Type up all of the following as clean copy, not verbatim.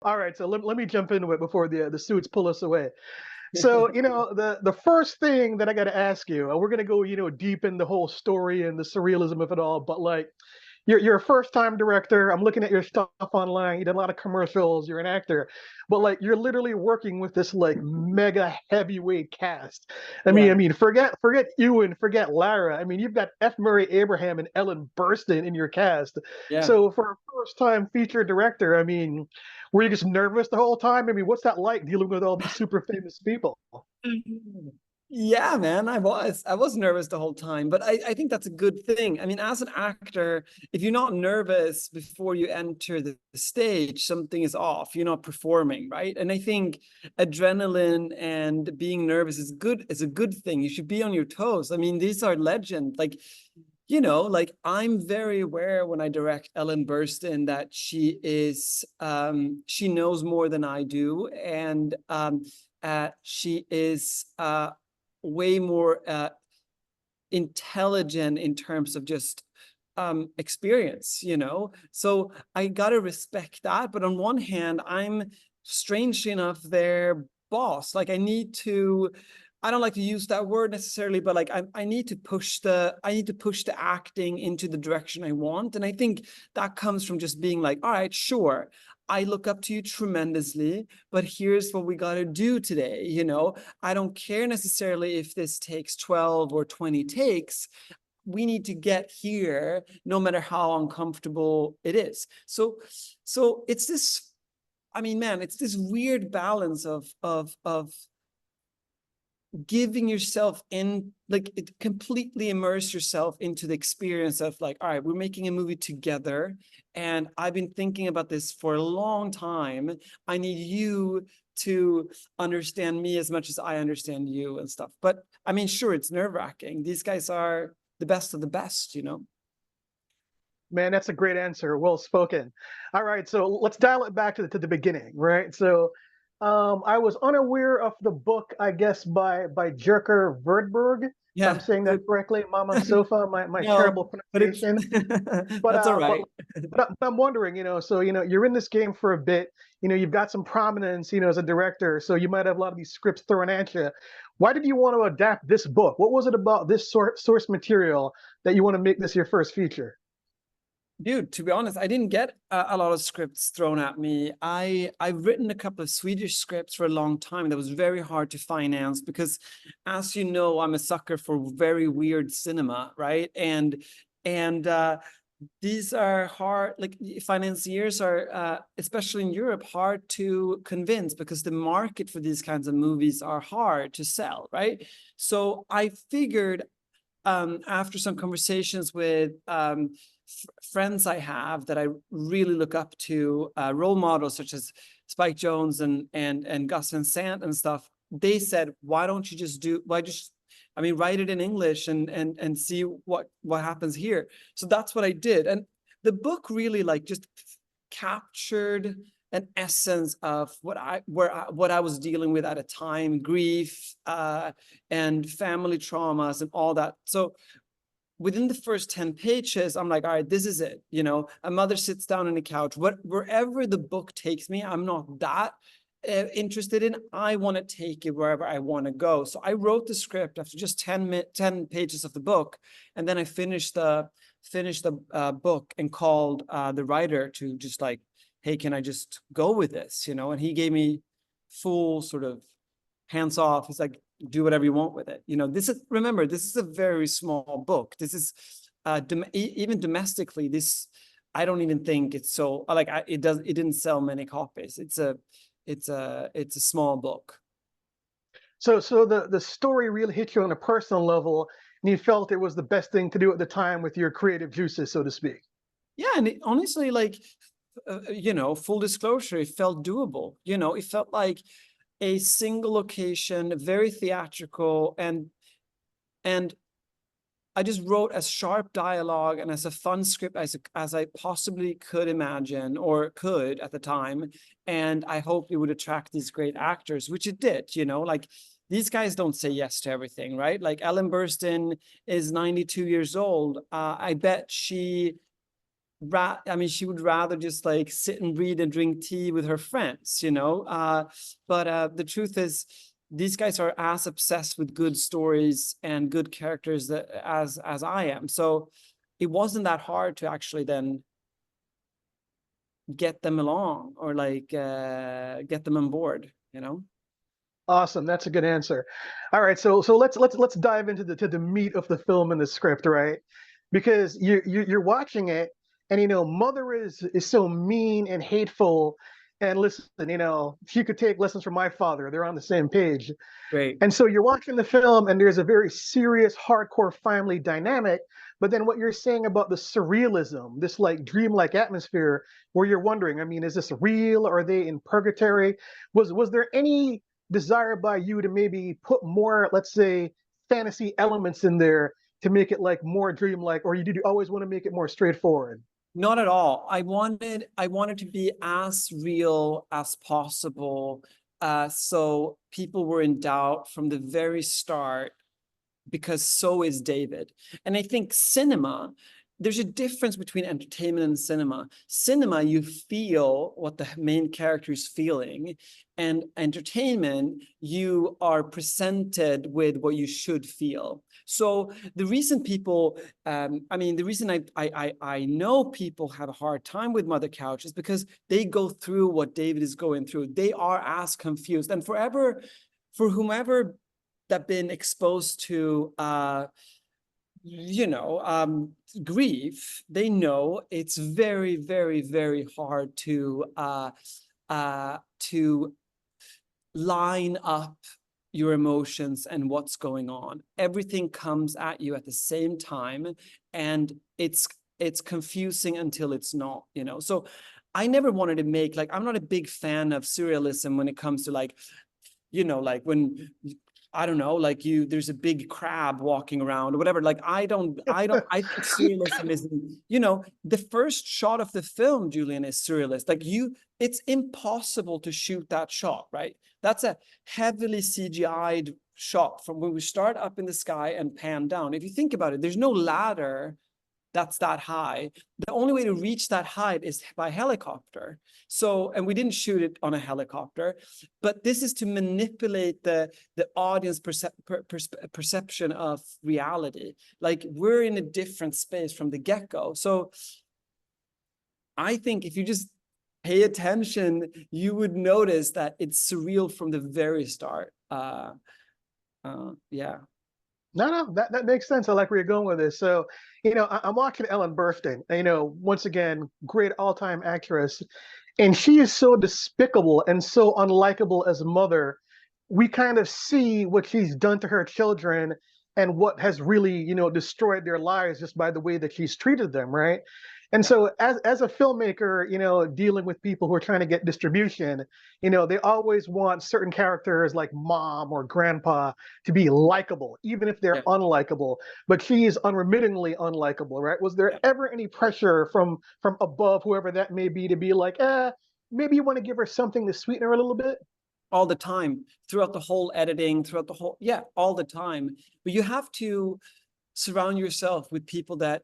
All right, so let me jump into it before the suits pull us away. So, the first thing that I got to ask you, and we're gonna go, deep in the whole story and the surrealism of it all, but like, you're a first time director. I'm looking at your stuff online. You did a lot of commercials. You're an actor, but like, you're literally working with this like mega heavyweight cast. Yeah, Forget Ewan, forget Lara. I mean, you've got F. Murray Abraham and Ellen Burstyn in your cast. yeah. So for a first time feature director, I mean, were you just nervous the whole time? I mean, what's that like dealing with all these super famous people? Yeah, man, I was nervous the whole time, but I think that's a good thing. I mean, as an actor, if you're not nervous before you enter the stage, something is off. You're not performing, right? And I think adrenaline and being nervous is good, is a good thing. You should be on your toes. I mean, these are legends. Like, like I'm very aware when I direct Ellen Burstyn that she knows more than I do, and she is way more intelligent in terms of just experience. So I gotta respect that. But on one hand, I'm strangely enough their boss. Like I don't like to use that word necessarily, but like I need to push the acting into the direction I want. And I think that comes from just being like, all right, sure, I look up to you tremendously, but here's what we got to do today. I don't care necessarily if this takes 12 or 20 takes. We need to get here no matter how uncomfortable it is. So it's this, I mean, man, it's this weird balance of giving yourself in, like, completely immerse yourself into the experience of like, all right, we're making a movie together, and I've been thinking about this for a long time. I need you to understand me as much as I understand you and stuff. But I mean, sure, it's nerve-wracking. These guys are the best of the best. Man, that's a great answer. Well spoken. All right, so let's dial it back to the beginning, right? So, I was unaware of the book, I guess, by Jerker Verdberg, if I'm Yeah, saying that good. correctly. Mama Sofa, my terrible No, but it's pronunciation. But that's all uh, but right. but I'm wondering, so you're in this game for a bit. You've got some prominence, as a director, so you might have a lot of these scripts thrown at you. Why did you want to adapt this book? What was it about this source material that you want to make this your first feature? Dude, to be honest, I didn't get a lot of scripts thrown at me. I've written a couple of Swedish scripts for a long time that was very hard to finance because, as you know, I'm a sucker for very weird cinema, right? And these are hard. Like, financiers are, especially in Europe, hard to convince because the market for these kinds of movies are hard to sell, right? So I figured, after some conversations with friends I have that I really look up to, role models such as Spike Jones and Gus Van Sant and stuff, they said, why don't you just I mean, write it in English and see what happens here. So that's what I did. And the book really like just captured an essence of what I was dealing with at a time, grief, and family traumas and all that. So within the first 10 pages, I'm like, all right, this is it. A mother sits down on the couch. Wherever the book takes me, I'm not that interested in. I want to take it wherever I want to go. So I wrote the script after just 10 pages of the book. And then I finished the book and called the writer to just like, hey, can I just go with this? And he gave me full sort of hands off. He's like, do whatever you want with it. Remember, this is a very small book. This is even domestically, I don't even think it's so like it didn't sell many copies. It's a small book. So the story really hit you on a personal level, and you felt it was the best thing to do at the time with your creative juices, so to speak. Yeah, and honestly, like, full disclosure, it felt doable. It felt like a single location, very theatrical, and I just wrote as sharp dialogue and as a fun script as I possibly could imagine or could at the time. And I hoped it would attract these great actors, which it did. Like, these guys don't say yes to everything, right? Like, Ellen Burstyn is 92 years old. I bet she I mean, she would rather just like sit and read and drink tea with her friends, you know. But the truth is, these guys are as obsessed with good stories and good characters as I am. So it wasn't that hard to actually then get them along, or like get them on board, you know. Awesome. That's a good answer. All right, so let's dive into the meat of the film and the script, right? Because you're watching it, and mother is so mean and hateful. And listen, if you could take lessons from my father, they're on the same page. Great. And so you're watching the film, and there's a very serious, hardcore family dynamic. But then what you're saying about the surrealism, this like dreamlike atmosphere, where you're wondering, I mean, is this real? Or are they in purgatory? Was there any desire by you to maybe put more, let's say, fantasy elements in there to make it like more dreamlike, or did you always want to make it more straightforward? Not at all. I wanted to be as real as possible. So people were in doubt from the very start, because so is David. And I think there's a difference between entertainment and cinema. Cinema, you feel what the main character is feeling, and entertainment, you are presented with what you should feel. So the reason people, the reason I know people have a hard time with Mother Couch is because they go through what David is going through. They are as confused, and for whomever that been exposed to grief, they know it's very, very, very hard to line up your emotions and what's going on. Everything comes at you at the same time, and it's confusing until it's not, So I never wanted to make, like, I'm not a big fan of surrealism when it comes to like, like when, I don't know, like there's a big crab walking around or whatever. Like, I think surrealism is, the first shot of the film, Julian, is surrealist. Like it's impossible to shoot that shot, right? That's a heavily CGI'd shot from when we start up in the sky and pan down. If you think about it, there's no ladder that's that high. The only way to reach that height is by helicopter. So, and we didn't shoot it on a helicopter, but this is to manipulate the audience perception of reality. Like, we're in a different space from the get-go. So I think if you just pay attention, you would notice that it's surreal from the very start. Yeah. No, that makes sense. I like where you're going with this. So, I'm watching Ellen Burstyn, once again, great all-time actress, and she is so despicable and so unlikable as a mother. We kind of see what she's done to her children and what has really, destroyed their lives just by the way that she's treated them, right? And so as a filmmaker, dealing with people who are trying to get distribution, they always want certain characters like mom or grandpa to be likable, even if they're Yeah. unlikable. But she is unremittingly unlikable, right? Was there ever any pressure from above, whoever that may be, to be like, maybe you want to give her something to sweeten her a little bit? All the time, throughout the whole editing, all the time. But you have to surround yourself with people that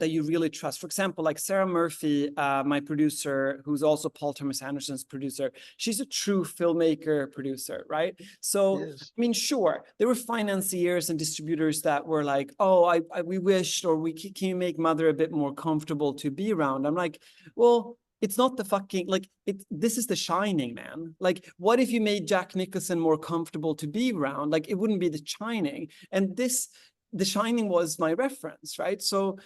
you really trust. For example, like Sarah Murphy, my producer, who's also Paul Thomas Anderson's producer, she's a true filmmaker producer, right? So, Yes. I mean, sure, there were financiers and distributors that were like, oh, we wished, or can you make Mother a bit more comfortable to be around? I'm like, well, it's not the fucking, like, this is The Shining, man. Like, what if you made Jack Nicholson more comfortable to be around? Like, it wouldn't be The Shining. And The Shining was my reference, right? So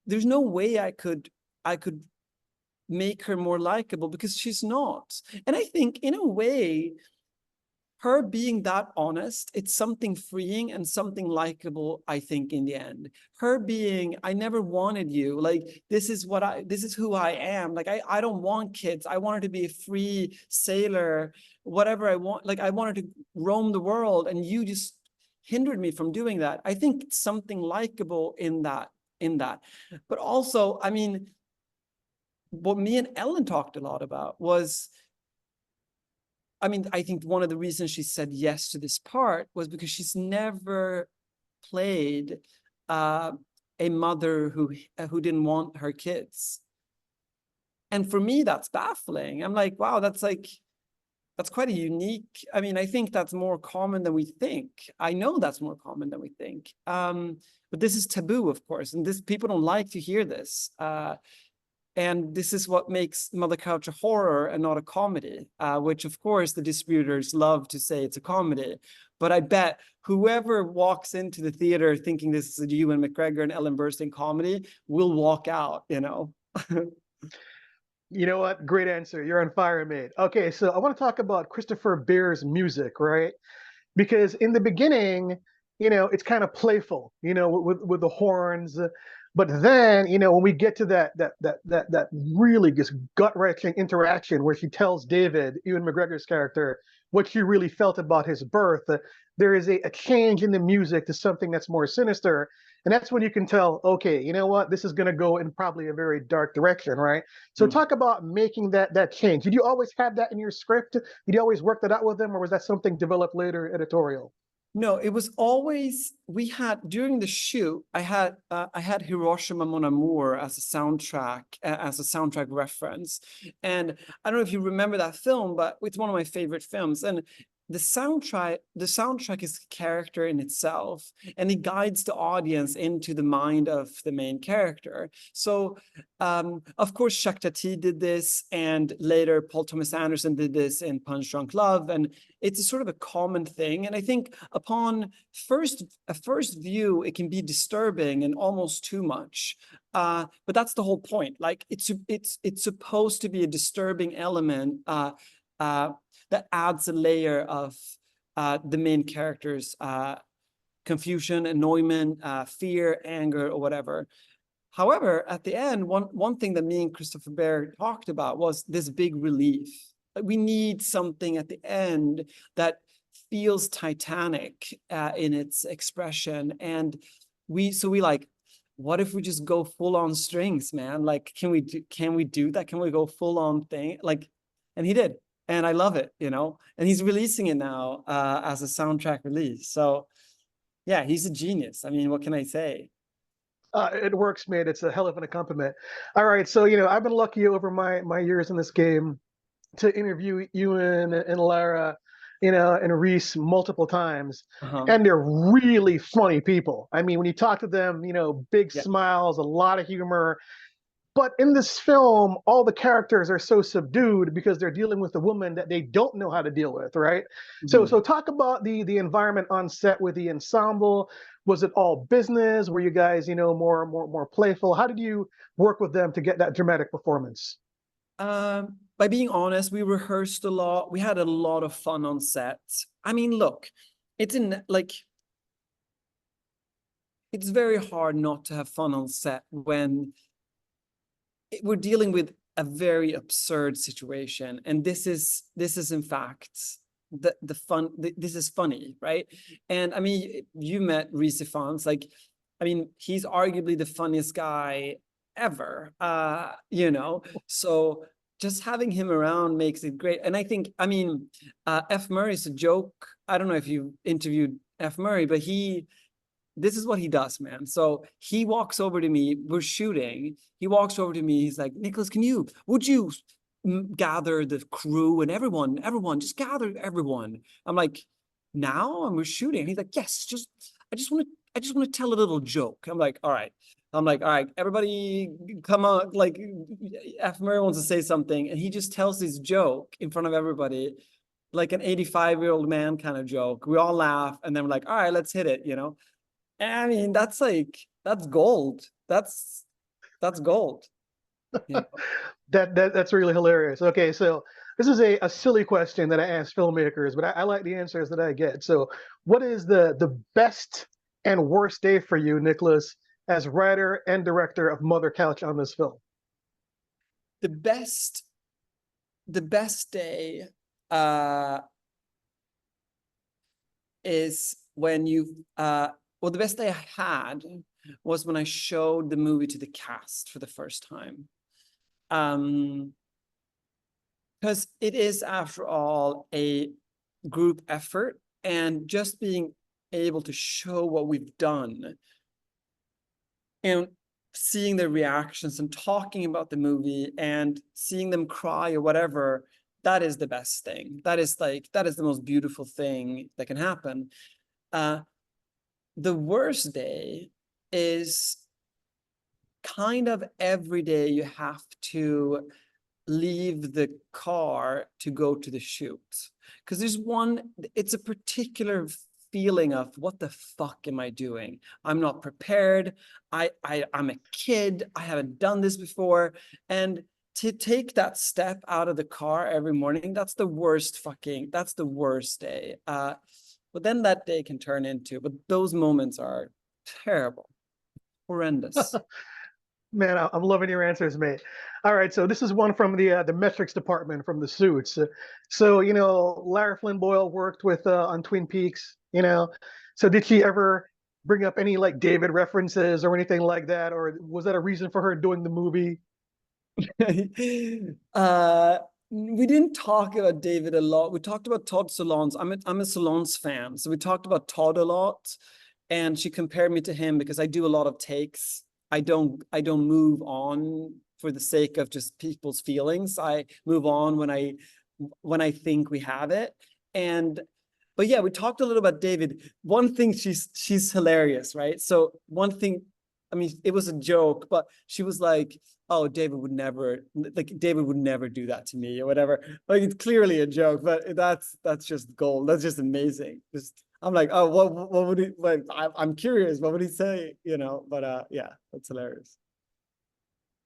there's no way I could make her more likable, because she's not. And I think, in a way, her being that honest, it's something freeing and something likable, I think, in the end. Her being, I never wanted you, like, this is who I am. Like, I don't want kids. I wanted to be a free sailor, whatever I want. Like, I wanted to roam the world, and you just hindered me from doing that. I think it's something likable in that. But also, I mean, what me and Ellen talked a lot about was, I mean, I think one of the reasons she said yes to this part was because she's never played a mother who didn't want her kids. And for me, that's baffling. I'm like, wow, that's quite a unique. I mean, I think that's more common than we think. I know that's more common than we think. But this is taboo, of course, and this people don't like to hear this. And this is what makes Mother Couch a horror and not a comedy, which of course the distributors love to say it's a comedy. But I bet whoever walks into the theater thinking this is a Ewan McGregor and Ellen Burstyn comedy will walk out, you know. You know what? Great answer. You're on fire, mate. Okay, so I want to talk about Christopher Bear's music, right? Because in the beginning, it's kind of playful, with the horns. But then, when we get to that really just gut-wrenching interaction where she tells David, Ewan McGregor's character, what she really felt about his birth, there is a change in the music to something that's more sinister. And that's when you can tell, okay, you know what, this is going to go in probably a very dark direction, right? So talk about making that change. Did you always have that in your script? Did you always work that out with them, or was that something developed later editorial? No, it was always, we had during the shoot, I had Hiroshima Mon Amour as a soundtrack reference. And I don't know if you remember that film, but it's one of my favorite films. And the soundtrack is a character in itself, and it guides the audience into the mind of the main character. So of course Shaktati did this, and later Paul Thomas Anderson did this in Punch Drunk Love, and it's a sort of a common thing. And I think upon a first view it can be disturbing and almost too much, but that's the whole point. Like it's supposed to be a disturbing element that adds a layer of the main character's confusion, annoyment, fear, anger, or whatever. However, at the end, one thing that me and Christopher Bear talked about was this big relief. Like, we need something at the end that feels Titanic in its expression. And we like, what if we just go full on strings, man? Like, can we do that? Can we go full on thing? Like, and he did. And I love it, and he's releasing it now as a soundtrack release. So yeah, he's a genius. I mean, what can I say? It works, mate. It's a hell of an accompaniment. All right, so I've been lucky over my years in this game to interview Ewan and Lara, and Rhys multiple times, and they're really funny people. I mean, when you talk to them, big smiles, a lot of humor. But in this film, all the characters are so subdued because they're dealing with a woman that they don't know how to deal with, right? So talk about the environment on set with the ensemble. Was it all business? Were you guys, more playful? How did you work with them to get that dramatic performance? By being honest, we rehearsed a lot. We had a lot of fun on set. I mean, look, it's very hard not to have fun on set when we're dealing with a very absurd situation, and this is in fact the fun. This is funny, right? And I mean, you met Rhys Ifans. Like, I mean, he's arguably the funniest guy ever. So just having him around makes it great. And I think, I mean, F. Murray's a joke. I don't know if you interviewed F. Murray, but this is what he does, man. So he walks over to me, we're shooting. He walks over to me, he's like, Niclas, would you gather the crew and everyone, just gather everyone. I'm like, now? And we're shooting. He's like, yes, I just want to tell a little joke. I'm like, all right, everybody come on. Like, F. Murray wants to say something, and he just tells this joke in front of everybody, like an 85-year-old man kind of joke. We all laugh, and then we're like, all right, let's hit it, I mean, that's gold. That's gold. That's really hilarious. Okay, so this is a silly question that I ask filmmakers, but I like the answers that I get. So what is the best and worst day for you, Niclas, as writer and director of Mother Couch on this film? The best day is when the best day I had was when I showed the movie to the cast for the first time. Because it is, after all, a group effort, and just being able to show what we've done and seeing their reactions and talking about the movie and seeing them cry or whatever, that is the best thing. That is the most beautiful thing that can happen. The worst day is kind of every day you have to leave the car to go to the shoot. Because it's a particular feeling of what the fuck am I doing? I'm not prepared. I'm a kid. I haven't done this before. And to take that step out of the car every morning, that's the worst day. But then that day can turn into, but those moments are terrible, horrendous. Man, I'm loving your answers, mate. All right, so this is one from the metrics department from the Suits. So Lara Flynn Boyle worked with on Twin Peaks. So did she ever bring up any like David references or anything like that, or was that a reason for her doing the movie? We didn't talk about David a lot. We talked about Todd Solondz. I'm a Solondz fan, so we talked about Todd a lot, and she compared me to him because I do a lot of takes. I don't move on for the sake of just people's feelings. I move on when I think we have it. But yeah, we talked a little about David. One thing, she's hilarious, right? So one thing, I mean, it was a joke, but she was like, "Oh, David would never do that to me," or whatever. Like, it's clearly a joke, but that's just gold. That's just amazing. I'm like, oh, what would he? Like, I'm curious. What would he say? But yeah, that's hilarious.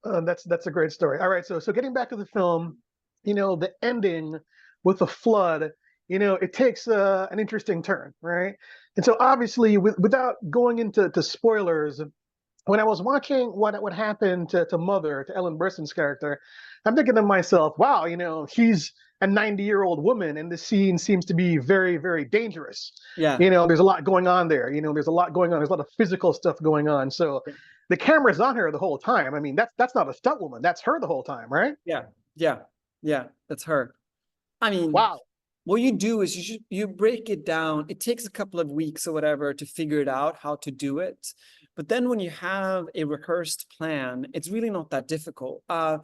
That's a great story. All right, so getting back to the film, the ending with the flood, it takes an interesting turn, right? And so obviously, without going into spoilers, when I was watching what happened to Mother, to Ellen Burstyn's character, I'm thinking to myself, wow, she's a 90-year-old woman, and this scene seems to be very, very dangerous. Yeah. There's a lot going on there. There's a lot going on. There's a lot of physical stuff going on. So the camera's on her the whole time. I mean, that's not a stunt woman. That's her the whole time, right? Yeah. That's her. I mean, Wow. what you do is you break it down. It takes a couple of weeks or whatever to figure it out how to do it. But then when you have a rehearsed plan, it's really not that difficult. The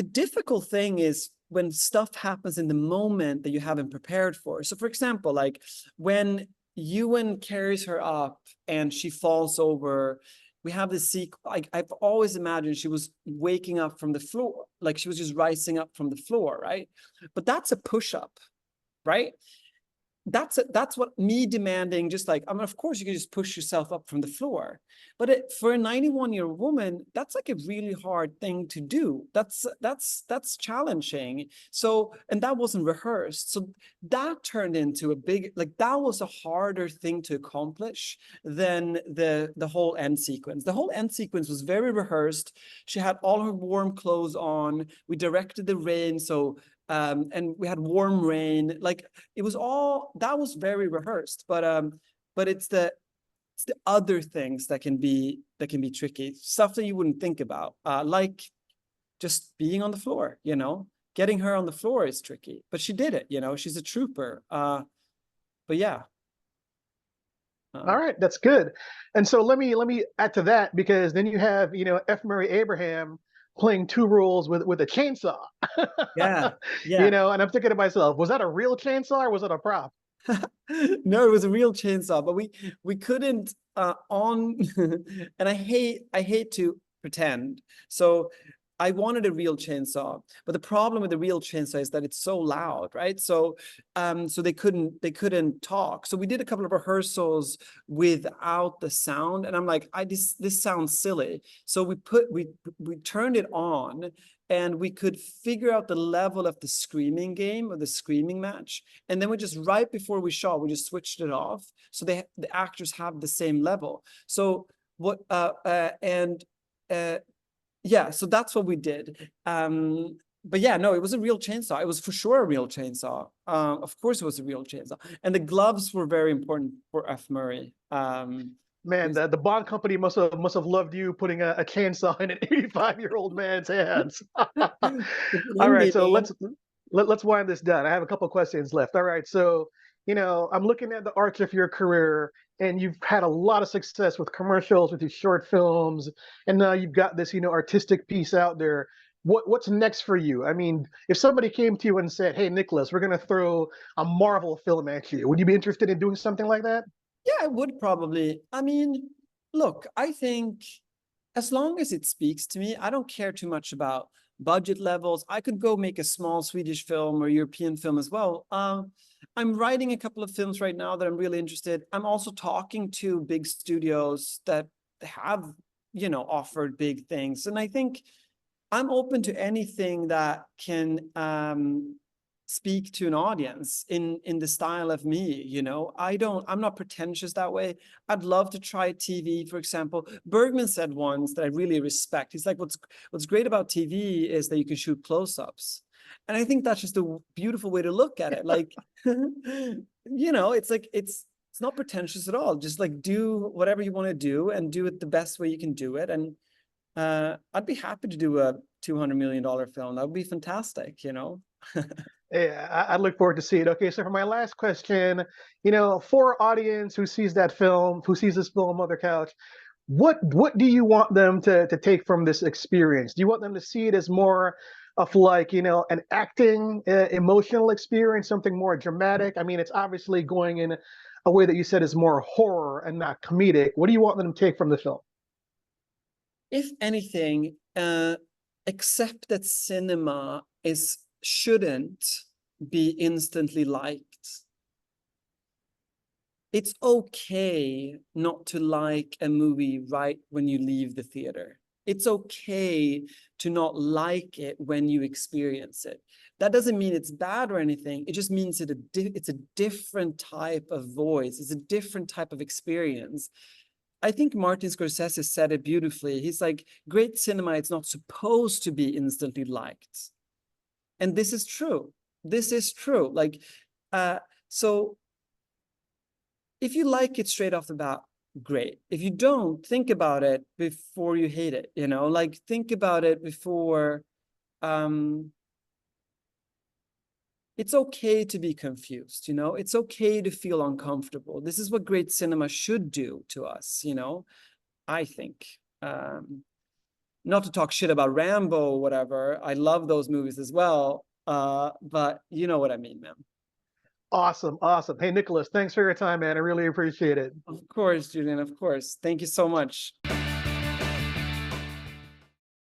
difficult thing is when stuff happens in the moment that you haven't prepared for. So for example, like when Ewan carries her up and she falls over, we have this sequence. I've always imagined she was waking up from the floor, like she was just rising up from the floor, right? But that's a push-up, right? That's what me demanding, just like, I mean, of course you can just push yourself up from the floor, but for a 91-year-old woman, that's like a really hard thing to do. That's challenging. So, and that wasn't rehearsed. So that turned into a big, like, that was a harder thing to accomplish than the whole end sequence. The whole end sequence was very rehearsed. She had all her warm clothes on. We directed the rain, so and we had warm rain. Like, it was all, that was very rehearsed, but it's the other things that can be tricky, stuff that you wouldn't think about, like just being on the floor. Getting her on the floor is tricky, but she did it. She's a trooper. But yeah. All right, that's good. And so let me add to that, because then you have F. Murray Abraham playing two roles with a chainsaw. Yeah. And I'm thinking to myself, was that a real chainsaw or was it a prop? No, it was a real chainsaw, but we couldn't on and I hate to pretend. So I wanted a real chainsaw, but the problem with the real chainsaw is that it's so loud, right? So so they couldn't talk. So we did a couple of rehearsals without the sound, and I'm like, this sounds silly. So we turned it on, and we could figure out the level of the screaming game, or the screaming match. And then we just, right before we shot, we just switched it off. So the actors have the same level. So yeah, so that's what we did. But yeah, no, it was a real chainsaw. It was for sure a real chainsaw. Of course it was a real chainsaw. And the gloves were very important for F. Murray. Man, the Bond company must have loved you putting a chainsaw in an 85-year-old man's hands. All right, so let's wind this down. I have a couple questions left. All right, so I'm looking at the arch of your career, and you've had a lot of success with commercials, with these short films, and now you've got this, artistic piece out there. What's next for you? I mean, if somebody came to you and said, "Hey, Niclas, we're going to throw a Marvel film at you," would you be interested in doing something like that? Yeah, I would probably. I mean, look, I think as long as it speaks to me, I don't care too much about budget levels. I could go make a small Swedish film or European film as well. I'm writing a couple of films right now that I'm really interested. I'm also talking to big studios that have, offered big things. And I think I'm open to anything that can speak to an audience in the style of me. I'm not pretentious that way. I'd love to try TV, for example. Bergman said once that I really respect. He's like, what's great about TV is that you can shoot close-ups. And I think that's just a beautiful way to look at it. Like, it's like it's not pretentious at all. Just like do whatever you want to do and do it the best way you can do it. And I'd be happy to do a $200 million film. That would be fantastic, Yeah, I look forward to seeing it. Okay, so for my last question, for our audience who sees that film, who sees this film on their couch, what do you want them to take from this experience? Do you want them to see it as more of like, an acting, emotional experience, something more dramatic? I mean, it's obviously going in a way that you said is more horror and not comedic. What do you want them to take from the film? If anything, accept that cinema shouldn't be instantly liked. It's okay not to like a movie right when you leave the theater. It's okay to not like it when you experience it. That doesn't mean it's bad or anything. It just means it's a different type of voice. It's a different type of experience. I think Martin Scorsese said it beautifully. He's like, great cinema, it's not supposed to be instantly liked. And this is true. This is true. Like, so if you like it straight off the bat, great. If you don't, think about it before you hate it, like think about it before. It's okay to be confused, it's okay to feel uncomfortable. This is what great cinema should do to us, I think. Not to talk shit about Rambo or whatever. I love those movies as well. But you know what I mean, man. Awesome, awesome. Hey, Niclas, thanks for your time, man. I really appreciate it. Of course, Julian, of course. Thank you so much.